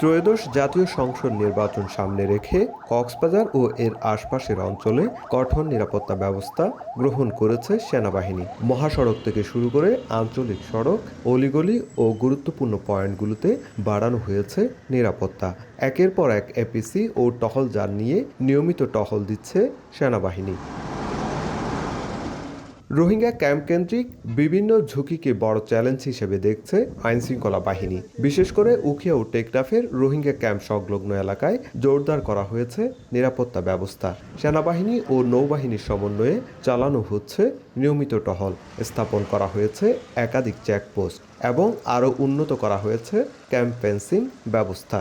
ত্রয়োদশ জাতীয় সংসদ নির্বাচন সামনে রেখে কক্সবাজার ও এর আশপাশের অঞ্চলে কঠোর নিরাপত্তা ব্যবস্থা গ্রহণ করেছে সেনাবাহিনী। মহাসড়ক থেকে শুরু করে আঞ্চলিক সড়ক, অলিগলি ও গুরুত্বপূর্ণ পয়েন্টগুলোতে বাড়ানো হয়েছে নিরাপত্তা। একের পর এক এপিসি ও টহল যান নিয়ে নিয়মিত টহল দিচ্ছে সেনাবাহিনী। রোহিঙ্গা ক্যাম্প কেন্দ্রিক বিভিন্ন ঝুঁকিকে বড় চ্যালেঞ্জ হিসেবে দেখছে আইনশৃঙ্খলা বাহিনী। বিশেষ করে উখিয়া ও টেকনাফের রোহিঙ্গা ক্যাম্প সংলগ্ন এলাকায় জোরদার করা হয়েছে নিরাপত্তা ব্যবস্থা। সেনাবাহিনী ও নৌবাহিনীর সমন্বয়ে চালানো হচ্ছে নিয়মিত টহল, স্থাপন করা হয়েছে একাধিক চেকপোস্ট এবং আরও উন্নত করা হয়েছে ক্যাম্প ফেন্সিং ব্যবস্থা।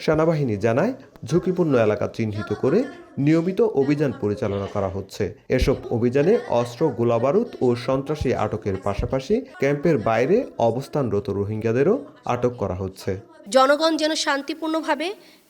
সেনাবাহিনী জানায়, ঝুঁকিপূর্ণ এলাকা চিহ্নিত করে নিয়মিত অভিযান পরিচালনা করা হচ্ছে। এসব অভিযানে অস্ত্র, গোলাবারুদ ও সন্ত্রাসী আটকের পাশাপাশি ক্যাম্পের বাইরে অবস্থানরত রোহিঙ্গাদেরও আটক করা হচ্ছে। জনগণ যেন শান্তিপূর্ণভাবে,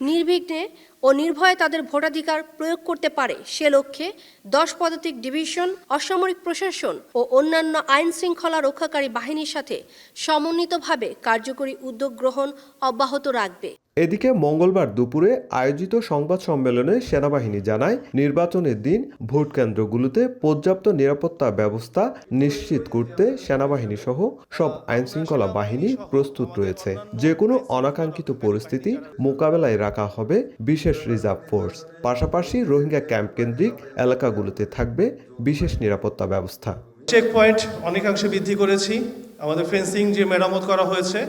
নির্বিঘ্নে ও নির্ভয়ে তাদের ভোটাধিকার প্রয়োগ করতে পারে সে লক্ষ্যে 10 পদাতিক ডিভিশন, অসামরিক প্রশাসন ও অন্যান্য আইন শৃঙ্খলা রক্ষাকারী বাহিনীর সাথে সমন্বিতভাবে কার্যকরী উদ্যোগ গ্রহণ অব্যাহত রাখবে। এদিকে মঙ্গলবার দুপুরে আয়োজিত সংবাদ সম্মেলনে সেনাবাহিনী জানায়, নির্বাচনের দিন ভোট কেন্দ্রগুলোতে পর্যাপ্ত নিরাপত্তা ব্যবস্থা নিশ্চিত করতে সেনাবাহিনী সহ সব আইনশৃঙ্খলা বাহিনী প্রস্তুত রয়েছে। যে কোনো অনাকাঙ্ক্ষিত পরিস্থিতি মোকাবেলায় রাখা হবে বিশেষ রিজার্ভ ফোর্স। পাশাপাশি রোহিঙ্গা ক্যাম্প কেন্দ্রিক এলাকাগুলোতে থাকবে বিশেষ নিরাপত্তা ব্যবস্থা। চেক পয়েন্ট অনেকাংশে বৃদ্ধি করেছি, আমাদের ফেন্সিং যে মেরামত করা হয়েছে,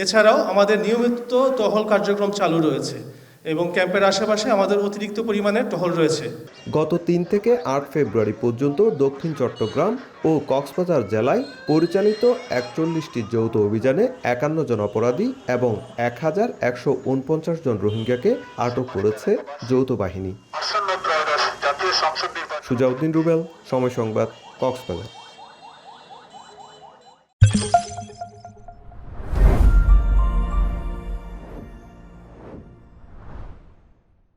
এছাড়াও আমাদের নিয়মিত টহল কার্যক্রম চালু রয়েছে এবং ক্যাম্পের আশেপাশে আমাদের অতিরিক্ত পরিমাণে টহল রয়েছে। গত 3 থেকে 8 ফেব্রুয়ারি পর্যন্ত দক্ষিণ চট্টগ্রাম ও কক্সবাজার জেলায় পরিচালিত 41টি যৌথ অভিযানে 51 জন অপরাধী এবং 1149 জন রোহিঙ্গাকে আটক করেছে যৌথ বাহিনী। সুজাউদ্দিন রুবেল, সময় সংবাদ, কক্সবাজার।